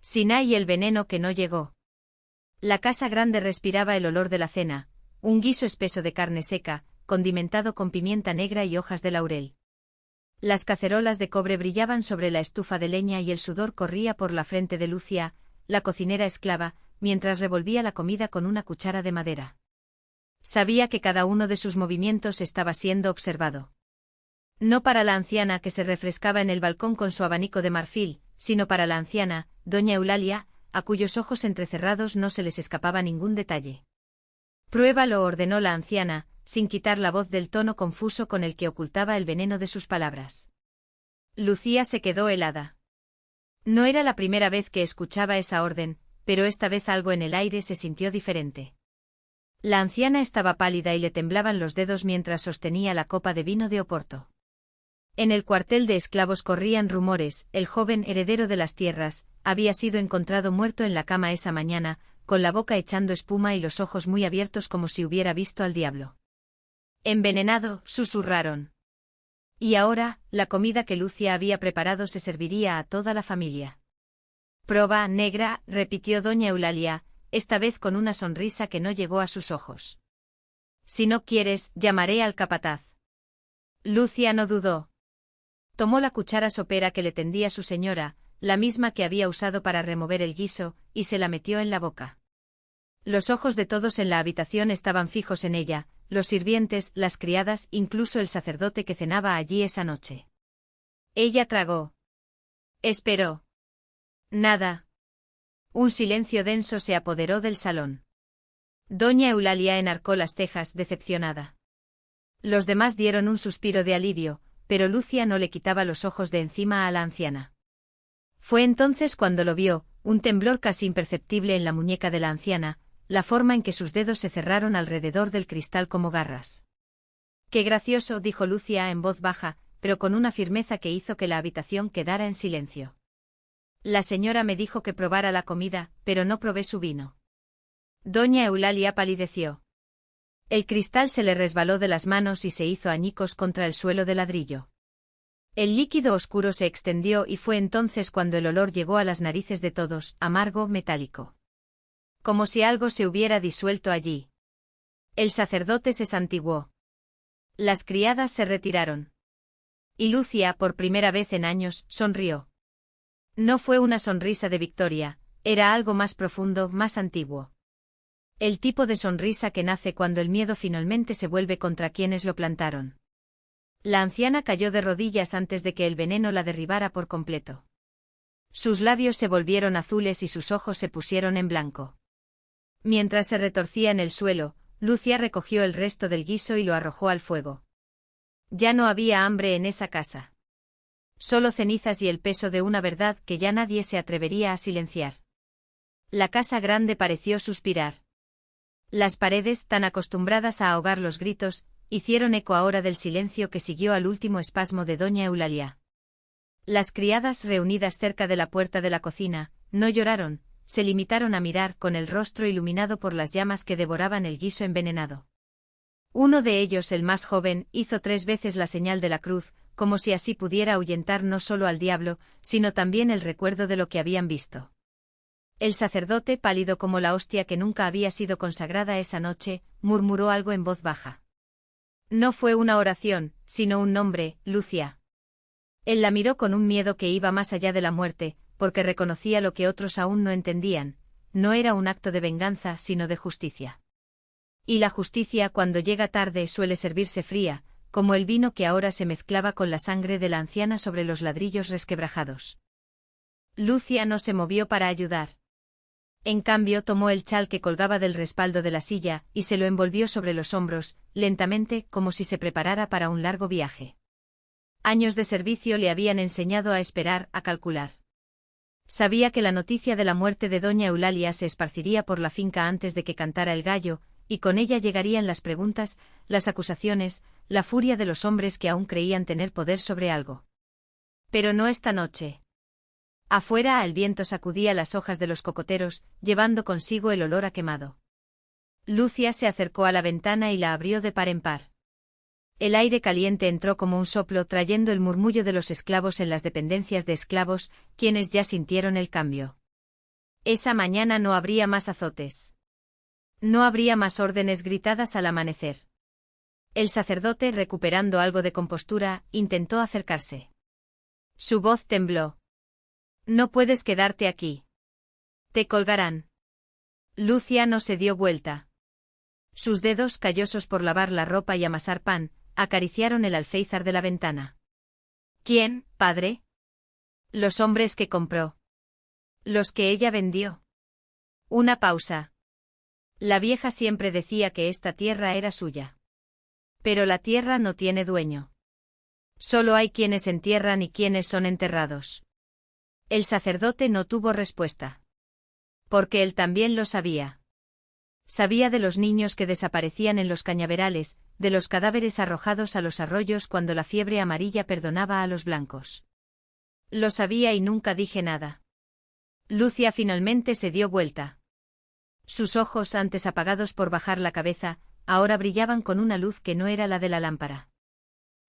Siná y el veneno que no llegó. La casa grande respiraba el olor de la cena, un guiso espeso de carne seca, condimentado con pimienta negra y hojas de laurel. Las cacerolas de cobre brillaban sobre la estufa de leña y el sudor corría por la frente de Lucia, la cocinera esclava, mientras revolvía la comida con una cuchara de madera. Sabía que cada uno de sus movimientos estaba siendo observado. No para la anciana que se refrescaba en el balcón con su abanico de marfil, sino para la anciana, doña Eulalia, a cuyos ojos entrecerrados no se les escapaba ningún detalle. Pruébalo, ordenó la anciana, sin quitar la voz del tono confuso con el que ocultaba el veneno de sus palabras. Lucía se quedó helada. No era la primera vez que escuchaba esa orden, pero esta vez algo en el aire se sintió diferente. La anciana estaba pálida y le temblaban los dedos mientras sostenía la copa de vino de Oporto. En el cuartel de esclavos corrían rumores, el joven heredero de las tierras, había sido encontrado muerto en la cama esa mañana, con la boca echando espuma y los ojos muy abiertos como si hubiera visto al diablo. Envenenado, susurraron. Y ahora, la comida que Lucia había preparado se serviría a toda la familia. Proba, negra, repitió doña Eulalia, esta vez con una sonrisa que no llegó a sus ojos. Si no quieres, llamaré al capataz. Lucia no dudó. Tomó la cuchara sopera que le tendía su señora, la misma que había usado para remover el guiso, y se la metió en la boca. Los ojos de todos en la habitación estaban fijos en ella, los sirvientes, las criadas, incluso el sacerdote que cenaba allí esa noche. Ella tragó. Esperó. Nada. Un silencio denso se apoderó del salón. Doña Eulalia enarcó las cejas, decepcionada. Los demás dieron un suspiro de alivio, pero Lucia no le quitaba los ojos de encima a la anciana. Fue entonces cuando lo vio, un temblor casi imperceptible en la muñeca de la anciana, la forma en que sus dedos se cerraron alrededor del cristal como garras. «Qué gracioso», dijo Lucia en voz baja, pero con una firmeza que hizo que la habitación quedara en silencio. «La señora me dijo que probara la comida, pero no probé su vino». Doña Eulalia palideció. El cristal se le resbaló de las manos y se hizo añicos contra el suelo de ladrillo. El líquido oscuro se extendió y fue entonces cuando el olor llegó a las narices de todos, amargo, metálico. Como si algo se hubiera disuelto allí. El sacerdote se santiguó. Las criadas se retiraron. Y Lucia, por primera vez en años, sonrió. No fue una sonrisa de victoria, era algo más profundo, más antiguo. El tipo de sonrisa que nace cuando el miedo finalmente se vuelve contra quienes lo plantaron. La anciana cayó de rodillas antes de que el veneno la derribara por completo. Sus labios se volvieron azules y sus ojos se pusieron en blanco. Mientras se retorcía en el suelo, Lucia recogió el resto del guiso y lo arrojó al fuego. Ya no había hambre en esa casa. Solo cenizas y el peso de una verdad que ya nadie se atrevería a silenciar. La casa grande pareció suspirar. Las paredes, tan acostumbradas a ahogar los gritos, hicieron eco ahora del silencio que siguió al último espasmo de doña Eulalia. Las criadas reunidas cerca de la puerta de la cocina, no lloraron, se limitaron a mirar con el rostro iluminado por las llamas que devoraban el guiso envenenado. Uno de ellos, el más joven, hizo 3 veces la señal de la cruz, como si así pudiera ahuyentar no solo al diablo, sino también el recuerdo de lo que habían visto. El sacerdote, pálido como la hostia que nunca había sido consagrada esa noche, murmuró algo en voz baja. No fue una oración, sino un nombre, Lucia. Él la miró con un miedo que iba más allá de la muerte, porque reconocía lo que otros aún no entendían, no era un acto de venganza sino de justicia. Y la justicia cuando llega tarde suele servirse fría, como el vino que ahora se mezclaba con la sangre de la anciana sobre los ladrillos resquebrajados. Lucia no se movió para ayudar. En cambio tomó el chal que colgaba del respaldo de la silla, y se lo envolvió sobre los hombros, lentamente, como si se preparara para un largo viaje. Años de servicio le habían enseñado a esperar, a calcular. Sabía que la noticia de la muerte de doña Eulalia se esparciría por la finca antes de que cantara el gallo, y con ella llegarían las preguntas, las acusaciones, la furia de los hombres que aún creían tener poder sobre algo. Pero no esta noche. Afuera el viento sacudía las hojas de los cocoteros, llevando consigo el olor a quemado. Lucia se acercó a la ventana y la abrió de par en par. El aire caliente entró como un soplo trayendo el murmullo de los esclavos en las dependencias de esclavos, quienes ya sintieron el cambio. Esa mañana no habría más azotes. No habría más órdenes gritadas al amanecer. El sacerdote, recuperando algo de compostura, intentó acercarse. Su voz tembló. No puedes quedarte aquí. Te colgarán. Lucia no se dio vuelta. Sus dedos, callosos por lavar la ropa y amasar pan, acariciaron el alféizar de la ventana. ¿Quién, padre? Los hombres que compró. Los que ella vendió. Una pausa. La vieja siempre decía que esta tierra era suya. Pero la tierra no tiene dueño. Solo hay quienes entierran y quienes son enterrados. El sacerdote no tuvo respuesta. Porque él también lo sabía. Sabía de los niños que desaparecían en los cañaverales, de los cadáveres arrojados a los arroyos cuando la fiebre amarilla perdonaba a los blancos. Lo sabía y nunca dije nada. Lucia finalmente se dio vuelta. Sus ojos, antes apagados por bajar la cabeza, ahora brillaban con una luz que no era la de la lámpara.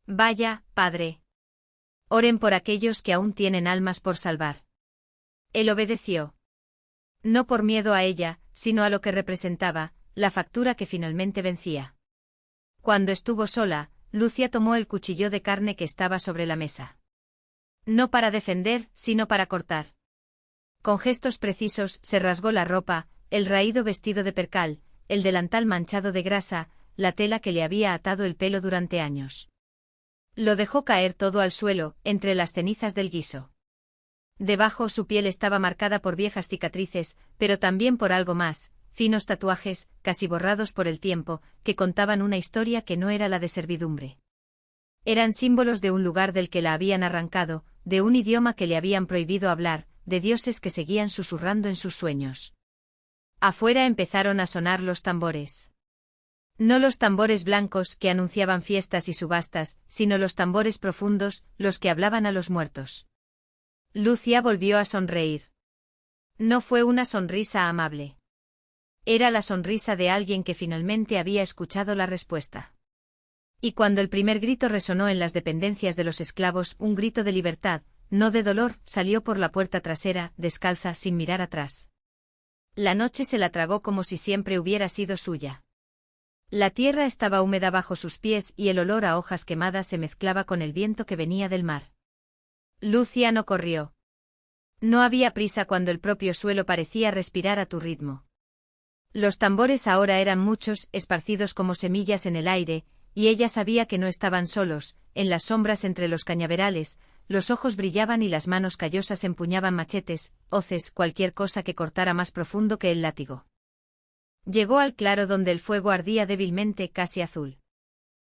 Vaya, padre. Oren por aquellos que aún tienen almas por salvar. Él obedeció. No por miedo a ella, sino a lo que representaba, la factura que finalmente vencía. Cuando estuvo sola, Lucia tomó el cuchillo de carne que estaba sobre la mesa. No para defender, sino para cortar. Con gestos precisos se rasgó la ropa, el raído vestido de percal, el delantal manchado de grasa, la tela que le había atado el pelo durante años. Lo dejó caer todo al suelo, entre las cenizas del guiso. Debajo su piel estaba marcada por viejas cicatrices, pero también por algo más, finos tatuajes, casi borrados por el tiempo, que contaban una historia que no era la de servidumbre. Eran símbolos de un lugar del que la habían arrancado, de un idioma que le habían prohibido hablar, de dioses que seguían susurrando en sus sueños. Afuera empezaron a sonar los tambores. No los tambores blancos que anunciaban fiestas y subastas, sino los tambores profundos, los que hablaban a los muertos. Lucia volvió a sonreír. No fue una sonrisa amable. Era la sonrisa de alguien que finalmente había escuchado la respuesta. Y cuando el primer grito resonó en las dependencias de los esclavos, un grito de libertad, no de dolor, salió por la puerta trasera, descalza, sin mirar atrás. La noche se la tragó como si siempre hubiera sido suya. La tierra estaba húmeda bajo sus pies y el olor a hojas quemadas se mezclaba con el viento que venía del mar. Lucia no corrió. No había prisa cuando el propio suelo parecía respirar a tu ritmo. Los tambores ahora eran muchos, esparcidos como semillas en el aire, y ella sabía que no estaban solos, en las sombras entre los cañaverales, los ojos brillaban y las manos callosas empuñaban machetes, hoces, cualquier cosa que cortara más profundo que el látigo. Llegó al claro donde el fuego ardía débilmente, casi azul.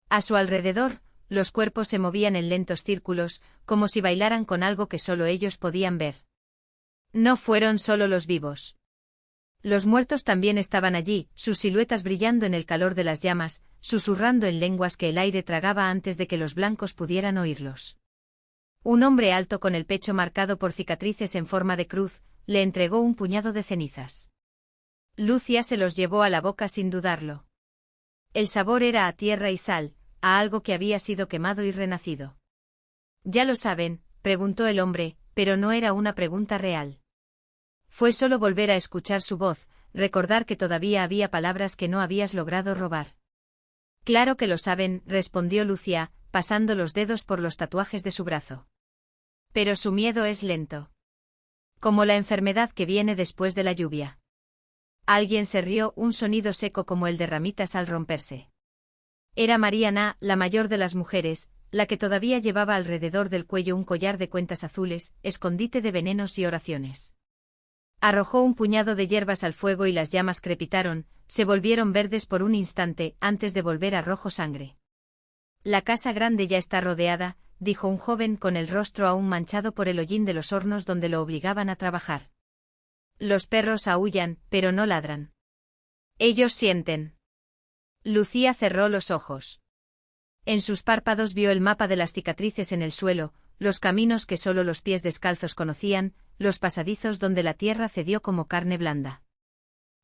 A su alrededor, los cuerpos se movían en lentos círculos, como si bailaran con algo que solo ellos podían ver. No fueron solo los vivos. Los muertos también estaban allí, sus siluetas brillando en el calor de las llamas, susurrando en lenguas que el aire tragaba antes de que los blancos pudieran oírlos. Un hombre alto con el pecho marcado por cicatrices en forma de cruz, le entregó un puñado de cenizas. Lucia se los llevó a la boca sin dudarlo. El sabor era a tierra y sal, a algo que había sido quemado y renacido. «¿Ya lo saben?», preguntó el hombre, pero no era una pregunta real. Fue solo volver a escuchar su voz, recordar que todavía había palabras que no habías logrado robar. «Claro que lo saben», respondió Lucia, pasando los dedos por los tatuajes de su brazo. «Pero su miedo es lento. Como la enfermedad que viene después de la lluvia». Alguien se rió, un sonido seco como el de ramitas al romperse. Era Mariana, la mayor de las mujeres, la que todavía llevaba alrededor del cuello un collar de cuentas azules, escondite de venenos y oraciones. Arrojó un puñado de hierbas al fuego y las llamas crepitaron, se volvieron verdes por un instante antes de volver a rojo sangre. «La casa grande ya está rodeada», dijo un joven con el rostro aún manchado por el hollín de los hornos donde lo obligaban a trabajar. «Los perros aúllan, pero no ladran. Ellos sienten». Lucia cerró los ojos. En sus párpados vio el mapa de las cicatrices en el suelo, los caminos que solo los pies descalzos conocían, los pasadizos donde la tierra cedió como carne blanda.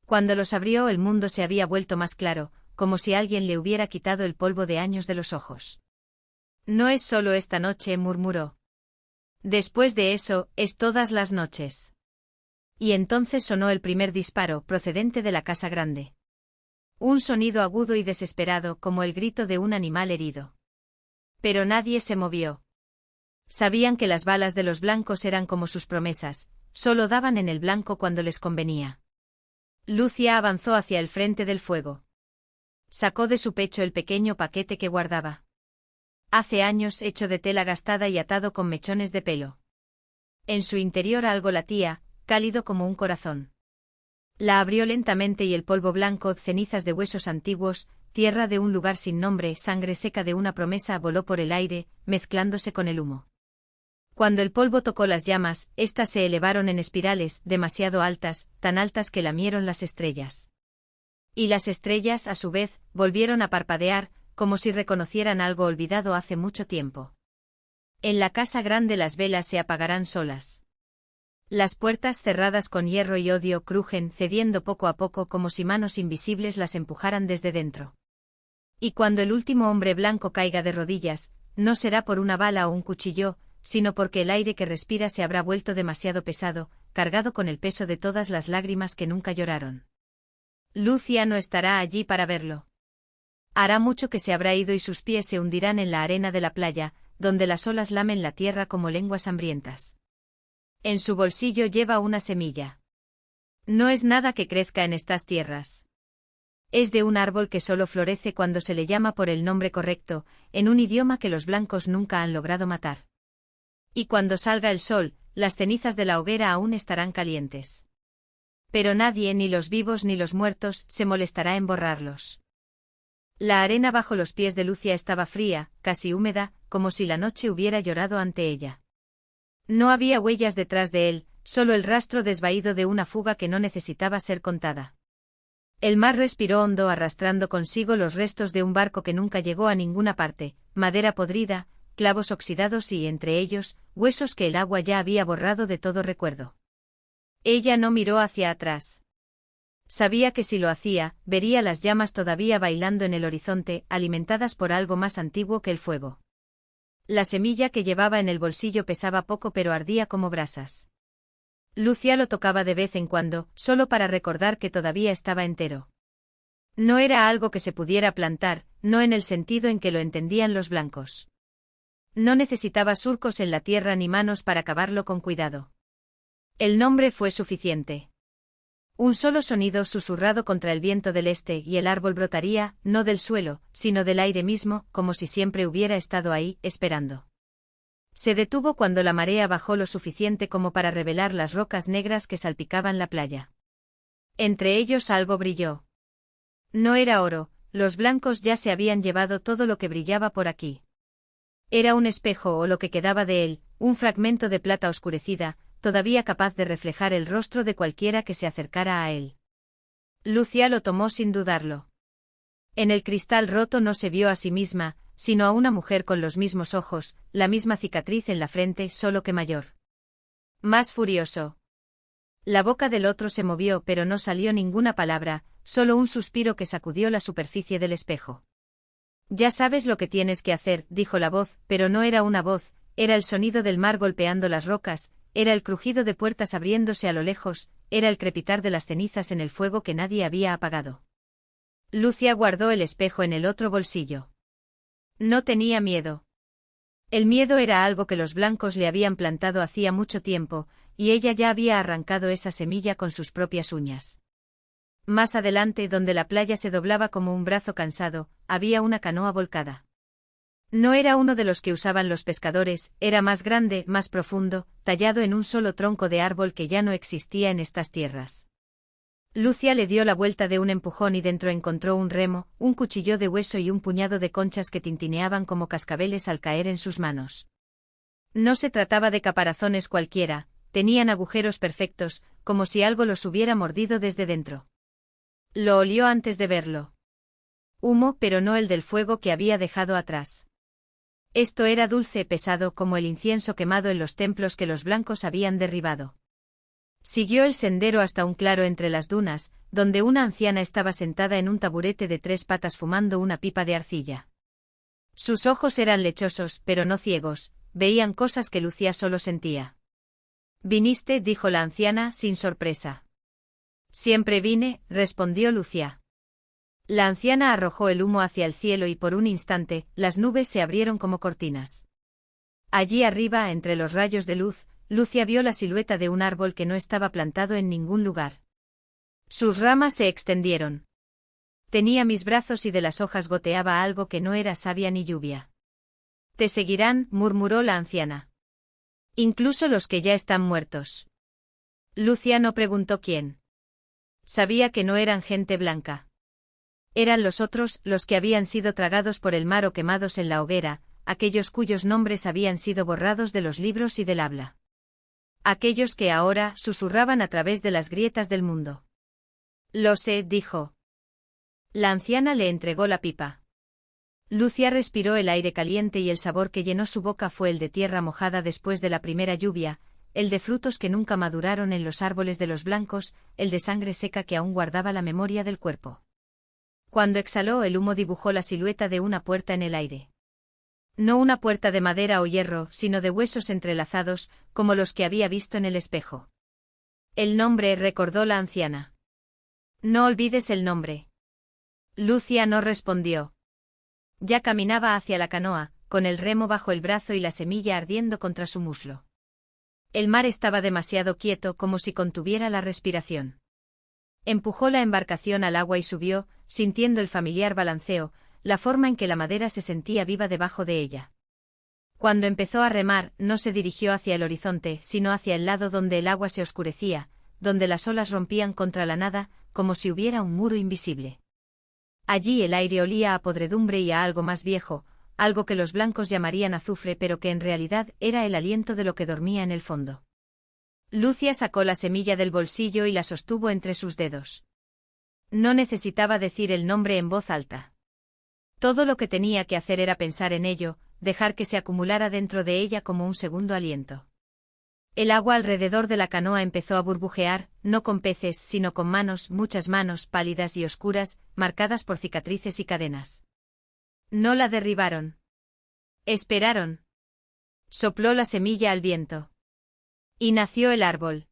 Cuando los abrió el mundo se había vuelto más claro, como si alguien le hubiera quitado el polvo de años de los ojos. «No es solo esta noche», murmuró. «Después de eso, es todas las noches». Y entonces sonó el primer disparo, procedente de la casa grande. Un sonido agudo y desesperado como el grito de un animal herido. Pero nadie se movió. Sabían que las balas de los blancos eran como sus promesas, solo daban en el blanco cuando les convenía. Lucia avanzó hacia el frente del fuego. Sacó de su pecho el pequeño paquete que guardaba. Hace años hecho de tela gastada y atado con mechones de pelo. En su interior algo latía, cálido como un corazón. La abrió lentamente y el polvo blanco, cenizas de huesos antiguos, tierra de un lugar sin nombre, sangre seca de una promesa voló por el aire, mezclándose con el humo. Cuando el polvo tocó las llamas, éstas se elevaron en espirales, demasiado altas, tan altas que lamieron las estrellas. Y las estrellas, a su vez, volvieron a parpadear, como si reconocieran algo olvidado hace mucho tiempo. En la casa grande las velas se apagarán solas. Las puertas cerradas con hierro y odio crujen, cediendo poco a poco como si manos invisibles las empujaran desde dentro. Y cuando el último hombre blanco caiga de rodillas, no será por una bala o un cuchillo, sino porque el aire que respira se habrá vuelto demasiado pesado, cargado con el peso de todas las lágrimas que nunca lloraron. Lucia no estará allí para verlo. Hará mucho que se habrá ido y sus pies se hundirán en la arena de la playa, donde las olas lamen la tierra como lenguas hambrientas. En su bolsillo lleva una semilla. No es nada que crezca en estas tierras. Es de un árbol que solo florece cuando se le llama por el nombre correcto, en un idioma que los blancos nunca han logrado matar. Y cuando salga el sol, las cenizas de la hoguera aún estarán calientes. Pero nadie, ni los vivos ni los muertos, se molestará en borrarlos. La arena bajo los pies de Lucia estaba fría, casi húmeda, como si la noche hubiera llorado ante ella. No había huellas detrás de él, solo el rastro desvaído de una fuga que no necesitaba ser contada. El mar respiró hondo arrastrando consigo los restos de un barco que nunca llegó a ninguna parte, madera podrida, clavos oxidados y, entre ellos, huesos que el agua ya había borrado de todo recuerdo. Ella no miró hacia atrás. Sabía que si lo hacía, vería las llamas todavía bailando en el horizonte, alimentadas por algo más antiguo que el fuego. La semilla que llevaba en el bolsillo pesaba poco pero ardía como brasas. Lucia lo tocaba de vez en cuando, solo para recordar que todavía estaba entero. No era algo que se pudiera plantar, no en el sentido en que lo entendían los blancos. No necesitaba surcos en la tierra ni manos para cavarlo con cuidado. El nombre fue suficiente. Un solo sonido susurrado contra el viento del este y el árbol brotaría, no del suelo, sino del aire mismo, como si siempre hubiera estado ahí, esperando. Se detuvo cuando la marea bajó lo suficiente como para revelar las rocas negras que salpicaban la playa. Entre ellos algo brilló. No era oro, los blancos ya se habían llevado todo lo que brillaba por aquí. Era un espejo o lo que quedaba de él, un fragmento de plata oscurecida, todavía capaz de reflejar el rostro de cualquiera que se acercara a él. Lucia lo tomó sin dudarlo. En el cristal roto no se vio a sí misma, sino a una mujer con los mismos ojos, la misma cicatriz en la frente, solo que mayor. Más furioso. La boca del otro se movió pero no salió ninguna palabra, solo un suspiro que sacudió la superficie del espejo. Ya sabes lo que tienes que hacer, dijo la voz, pero no era una voz, era el sonido del mar golpeando las rocas, era el crujido de puertas abriéndose a lo lejos, era el crepitar de las cenizas en el fuego que nadie había apagado. Lucia guardó el espejo en el otro bolsillo. No tenía miedo. El miedo era algo que los blancos le habían plantado hacía mucho tiempo, y ella ya había arrancado esa semilla con sus propias uñas. Más adelante, donde la playa se doblaba como un brazo cansado, había una canoa volcada. No era uno de los que usaban los pescadores, era más grande, más profundo, tallado en un solo tronco de árbol que ya no existía en estas tierras. Lucia le dio la vuelta de un empujón y dentro encontró un remo, un cuchillo de hueso y un puñado de conchas que tintineaban como cascabeles al caer en sus manos. No se trataba de caparazones cualquiera, tenían agujeros perfectos, como si algo los hubiera mordido desde dentro. Lo olió antes de verlo. Humo, pero no el del fuego que había dejado atrás. Esto era dulce, pesado como el incienso quemado en los templos que los blancos habían derribado. Siguió el sendero hasta un claro entre las dunas, donde una anciana estaba sentada en un taburete de 3 patas fumando una pipa de arcilla. Sus ojos eran lechosos, pero no ciegos, veían cosas que Lucia solo sentía. Viniste, dijo la anciana, sin sorpresa. Siempre vine, respondió Lucia. La anciana arrojó el humo hacia el cielo y por un instante, las nubes se abrieron como cortinas. Allí arriba, entre los rayos de luz, Lucia vio la silueta de un árbol que no estaba plantado en ningún lugar. Sus ramas se extendieron. Tenía mis brazos y de las hojas goteaba algo que no era savia ni lluvia. Te seguirán, murmuró la anciana. Incluso los que ya están muertos. Lucia no preguntó quién. Sabía que no eran gente blanca. Eran los otros, los que habían sido tragados por el mar o quemados en la hoguera, aquellos cuyos nombres habían sido borrados de los libros y del habla. Aquellos que ahora susurraban a través de las grietas del mundo. Lo sé, dijo. La anciana le entregó la pipa. Lucia respiró el aire caliente y el sabor que llenó su boca fue el de tierra mojada después de la primera lluvia, el de frutos que nunca maduraron en los árboles de los blancos, el de sangre seca que aún guardaba la memoria del cuerpo. Cuando exhaló el humo dibujó la silueta de una puerta en el aire. No una puerta de madera o hierro, sino de huesos entrelazados, como los que había visto en el espejo. El nombre, recordó la anciana. No olvides el nombre. Lucia no respondió. Ya caminaba hacia la canoa, con el remo bajo el brazo y la semilla ardiendo contra su muslo. El mar estaba demasiado quieto como si contuviera la respiración. Empujó la embarcación al agua y subió, sintiendo el familiar balanceo, la forma en que la madera se sentía viva debajo de ella. Cuando empezó a remar, no se dirigió hacia el horizonte, sino hacia el lado donde el agua se oscurecía, donde las olas rompían contra la nada, como si hubiera un muro invisible. Allí el aire olía a podredumbre y a algo más viejo, algo que los blancos llamarían azufre pero que en realidad era el aliento de lo que dormía en el fondo. Lucia sacó la semilla del bolsillo y la sostuvo entre sus dedos. No necesitaba decir el nombre en voz alta. Todo lo que tenía que hacer era pensar en ello, dejar que se acumulara dentro de ella como un segundo aliento. El agua alrededor de la canoa empezó a burbujear, no con peces, sino con manos, muchas manos, pálidas y oscuras, marcadas por cicatrices y cadenas. No la derribaron. Esperaron. Sopló la semilla al viento. Y nació el árbol.